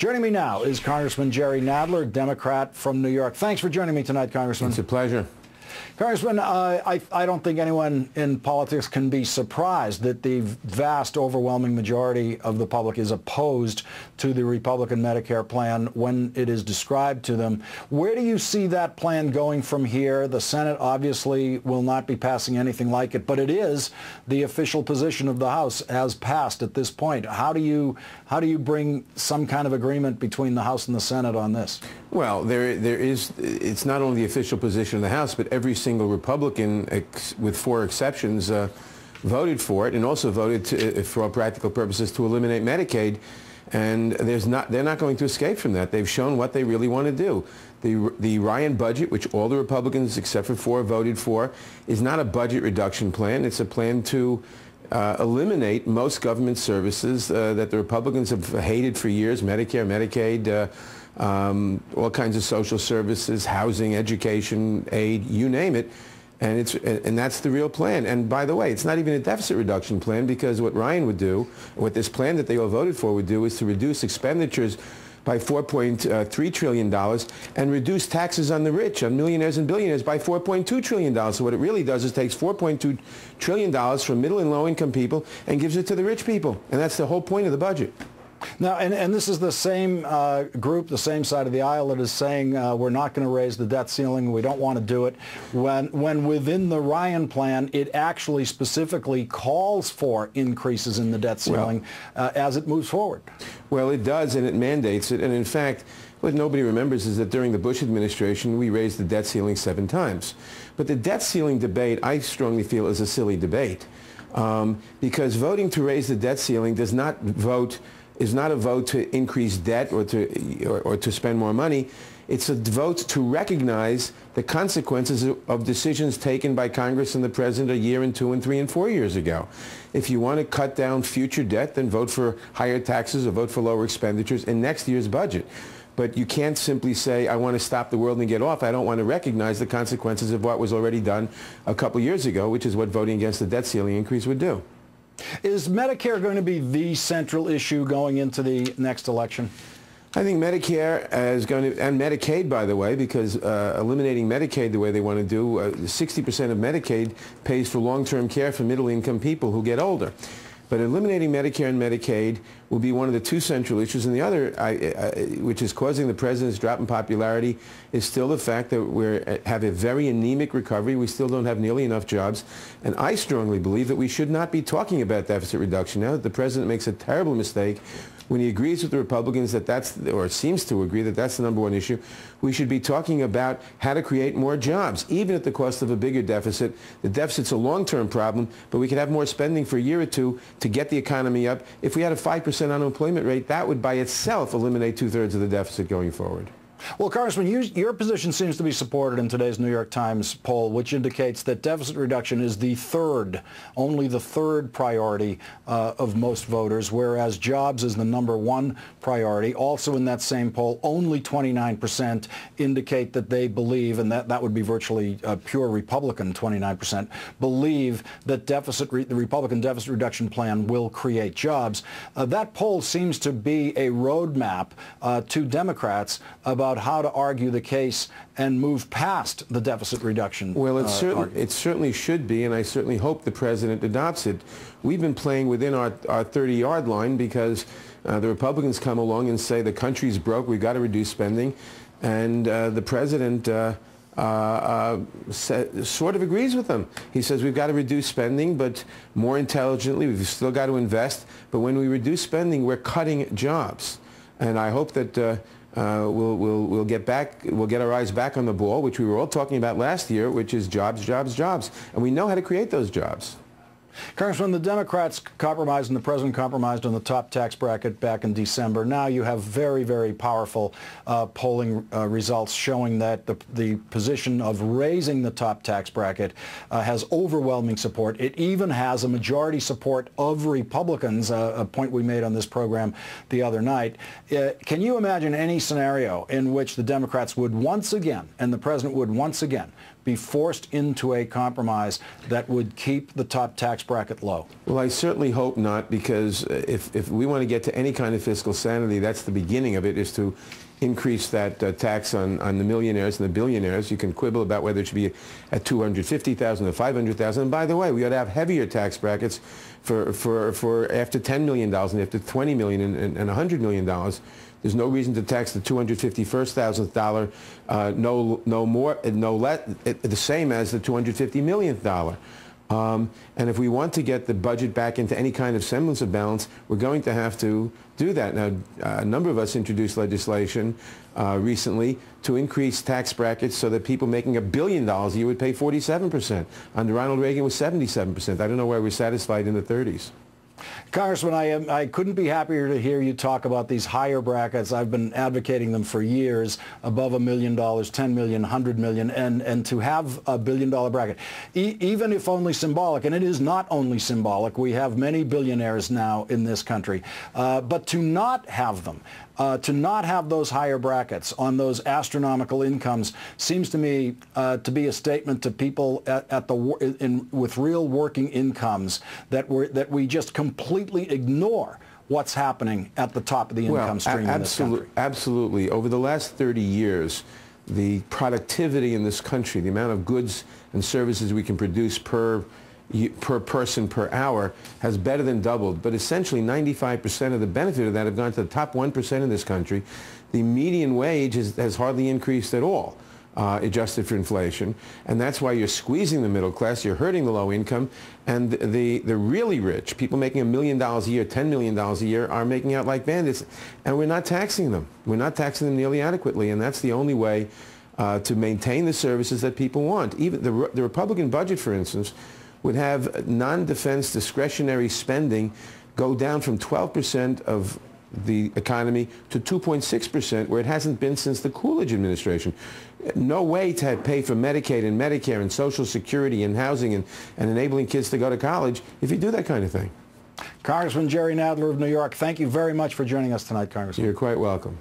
Joining me now is Congressman Jerry Nadler, Democrat from New York. Thanks for joining me tonight, Congressman. It's a pleasure. Congressman, I don't think anyone in politics can be surprised that the vast, overwhelming majority of the public is opposed to the Republican Medicare plan when it is described to them. Where do you see that plan going from here? The Senate obviously will not be passing anything like it, but it is the official position of the House as passed at this point. How do you bring some kind of agreement between the House and the Senate on this? Well, it's not only the official position of the House, but every single Republican, with 4 exceptions, voted for it, and also voted for all practical purposes to eliminate Medicaid. And they're not going to escape from that. They've shown what they really want to do. The Ryan budget, which all the Republicans except for 4 voted for, is not a budget reduction plan. It's a plan to eliminate most government services that the Republicans have hated for years: Medicare, Medicaid, all kinds of social services, housing, education, aid, you name it. And that's the real plan. And by the way, it's not even a deficit reduction plan, because what Ryan would do, what this plan that they all voted for would do, is to reduce expenditures by $4.3 trillion and reduce taxes on the rich, on millionaires and billionaires, by $4.2 trillion. So what it really does is takes $4.2 trillion from middle and low income people and gives it to the rich people. And that's the whole point of the budget. Now, and this is the same group, the same side of the aisle that is saying we're not going to raise the debt ceiling, we don't want to do it, when within the Ryan plan it actually specifically calls for increases in the debt ceiling as it moves forward. Well, it does, and it mandates it. And in fact, what nobody remembers is that during the Bush administration, we raised the debt ceiling 7 times. But the debt ceiling debate, I strongly feel, is a silly debate, because voting to raise the debt ceiling is not a vote to increase debt or to spend more money. It's a vote to recognize the consequences of decisions taken by Congress and the President a year and 2 and 3 and 4 years ago. If you want to cut down future debt, then vote for higher taxes or vote for lower expenditures in next year's budget. But you can't simply say, I want to stop the world and get off. I don't want to recognize the consequences of what was already done a couple years ago, which is what voting against the debt ceiling increase would do. Is Medicare going to be the central issue going into the next election? I think Medicare is going to, and Medicaid, by the way, because eliminating Medicaid the way they want to do, 60% of Medicaid pays for long-term care for middle-income people who get older. But eliminating Medicare and Medicaid will be one of the 2 central issues. And the other, which is causing the president's drop in popularity, is still the fact that we have a very anemic recovery. We still don't have nearly enough jobs. And I strongly believe that we should not be talking about deficit reduction now, that the president makes a terrible mistake when he agrees with the Republicans that or seems to agree that that's the #1 issue. We should be talking about how to create more jobs, even at the cost of a bigger deficit. The deficit's a long-term problem, but we could have more spending for a year or 2 to get the economy up. If we had a 5% unemployment rate, that would by itself eliminate 2/3 of the deficit going forward. Well, Congressman, your position seems to be supported in today's New York Times poll, which indicates that deficit reduction is only the third priority of most voters, whereas jobs is the #1 priority. Also in that same poll, only 29% indicate that they believe, and that would be virtually pure Republican 29%, believe that the Republican deficit reduction plan will create jobs. That poll seems to be a roadmap to Democrats about how to argue the case and move past the deficit reduction. Well, it certainly should be, and I certainly hope the president adopts it. We've been playing within our 30-yard line because the Republicans come along and say the country's broke, we've got to reduce spending, and the president sort of agrees with them. He says we've got to reduce spending, but more intelligently. We've still got to invest, but when we reduce spending, we're cutting jobs. And I hope that we'll get our eyes back on the ball, which we were all talking about last year, which is jobs, jobs, jobs. And we know how to create those jobs. Congressman, the Democrats compromised and the president compromised on the top tax bracket back in December. Now you have very, very powerful polling results showing that the position of raising the top tax bracket has overwhelming support. It even has a majority support of Republicans, a point we made on this program the other night. Can you imagine any scenario in which the Democrats would once again, and the president would once again, be forced into a compromise that would keep the top tax bracket low? Well, I certainly hope not, because if we want to get to any kind of fiscal sanity, that's the beginning of it, is to increase that tax on the millionaires and the billionaires. You can quibble about whether it should be at $250,000 or $500,000. And by the way, we ought to have heavier tax brackets for after $10 million and after $20 million and $100 million. There's no reason to tax the $251,000 no more, no less, the same as the $250 millionth dollar. And if we want to get the budget back into any kind of semblance of balance, we're going to have to do that. Now, a number of us introduced legislation recently to increase tax brackets so that people making $1 billion a year would pay 47%. Under Ronald Reagan, it was 77%. I don't know why we're satisfied in the 30s. Congressman, I couldn't be happier to hear you talk about these higher brackets. I've been advocating them for years, above $1 million, $10 million, $100 million, and to have a $1 billion bracket, even if only symbolic, and it is not only symbolic. We have many billionaires now in this country, but to not have them, to not have those higher brackets on those astronomical incomes seems to me to be a statement to people with real working incomes that we just completely ignore what's happening at the top of the income stream in this country. Absolutely. Over the last 30 years, the productivity in this country, the amount of goods and services we can produce per person per hour has better than doubled. But essentially 95% of the benefit of that have gone to the top 1% in this country. The median wage has hardly increased at all, adjusted for inflation. And that's why you're squeezing the middle class, you're hurting the low income, and the really rich, people making $1 million a year, $10 million a year, are making out like bandits. And we're not taxing them. We're not taxing them nearly adequately, and that's the only way to maintain the services that people want. Even the Republican budget, for instance, would have non-defense discretionary spending go down from 12% of the economy to 2.6%, where it hasn't been since the Coolidge administration. No way to pay for Medicaid and Medicare and Social Security and housing and enabling kids to go to college if you do that kind of thing. Congressman Jerry Nadler of New York, thank you very much for joining us tonight, Congressman. You're quite welcome.